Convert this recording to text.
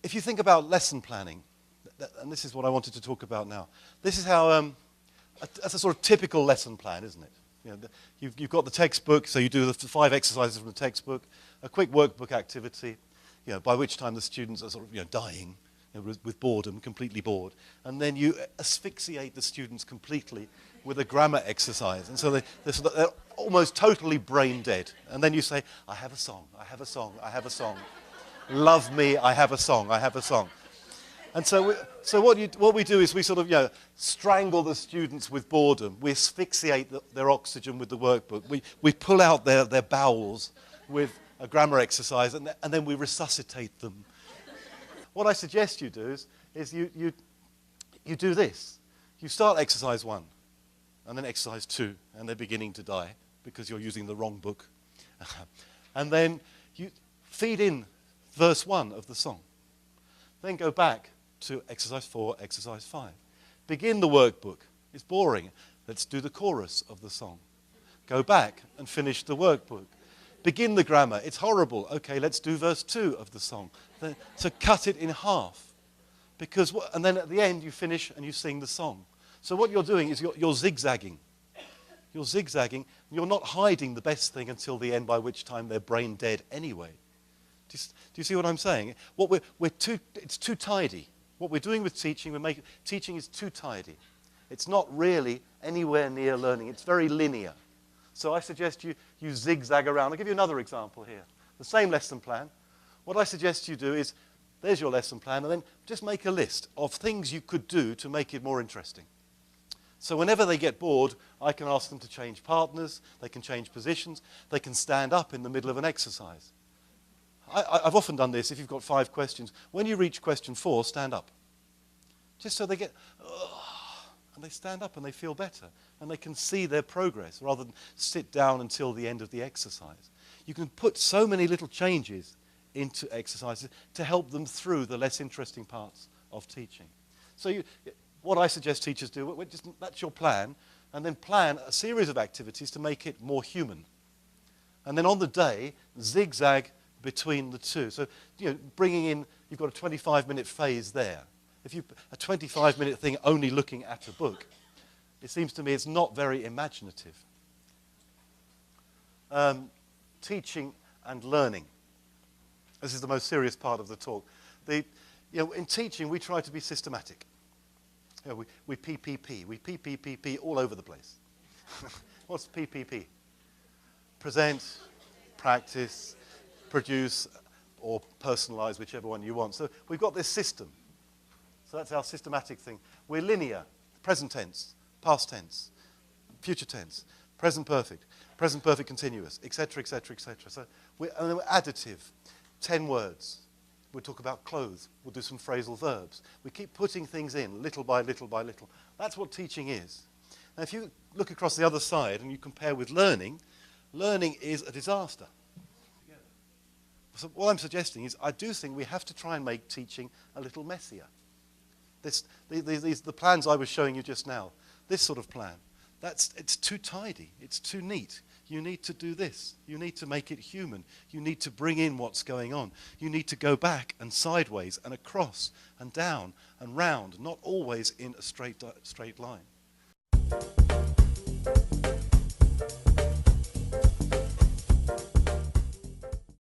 if you think about lesson planning, and this is what I wanted to talk about now, this is how, that's a sort of typical lesson plan, isn't it? You know, you've got the textbook, so you do the 5 exercises from the textbook, a quick workbook activity, you know, by which time the students are sort of, you know, dying, you know, with boredom, completely bored. And then you asphyxiate the students completely with a grammar exercise. And so they're almost totally brain dead. And then you say, I have a song, I have a song, I have a song. Love me, I have a song, I have a song. And so what we do is we sort of, you know, strangle the students with boredom. We asphyxiate their oxygen with the workbook. We pull out their bowels with a grammar exercise, and then we resuscitate them. What I suggest you do is you do this. You start exercise 1, and then exercise 2, and they're beginning to die because you're using the wrong book. And then you feed in verse 1 of the song. Then go back to exercise 4, exercise 5. Begin the workbook. It's boring. Let's do the chorus of the song. Go back and finish the workbook. Begin the grammar. It's horrible. Okay, let's do verse 2 of the song. So cut it in half. And then at the end you finish and you sing the song. So what you're doing is you're zigzagging. You're zigzagging. You're not hiding the best thing until the end, by which time they're brain dead anyway. Do you see what I'm saying? It's too tidy. What we're doing with teaching, teaching is too tidy. It's not really anywhere near learning. It's very linear. So I suggest you zigzag around. I'll give you another example here. The same lesson plan. What I suggest you do is, there's your lesson plan, and then just make a list of things you could do to make it more interesting. So whenever they get bored, I can ask them to change partners, they can change positions, they can stand up in the middle of an exercise. I've often done this if you've got 5 questions. When you reach question 4, stand up. Just so they get, and they stand up and they feel better. And they can see their progress rather than sit down until the end of the exercise. You can put so many little changes into exercises to help them through the less interesting parts of teaching. So what I suggest teachers do, that's your plan, and then plan a series of activities to make it more human. And then on the day, zigzag between the two. So, you know, bringing in, you've got a 25-minute phase there. If a 25-minute thing only looking at a book, it seems to me it's not very imaginative. Teaching and learning. This is the most serious part of the talk. In teaching, we try to be systematic. You know, we PPP. We PPPP all over the place. What's PPP? Present, practice, produce, or personalize, whichever one you want. So we've got this system. So that's our systematic thing. We're linear, present tense, past tense, future tense, present perfect continuous, etc., etc., etc. So we're additive, 10 words. We'll talk about clothes. We'll do some phrasal verbs. We keep putting things in, little by little by little. That's what teaching is. Now, if you look across the other side and you compare with learning, learning is a disaster. So what I'm suggesting is I do think we have to try and make teaching a little messier. The plans I was showing you just now, this sort of plan, it's too tidy, it's too neat. You need to do this. You need to make it human. You need to bring in what's going on. You need to go back and sideways and across and down and round, not always in a straight line.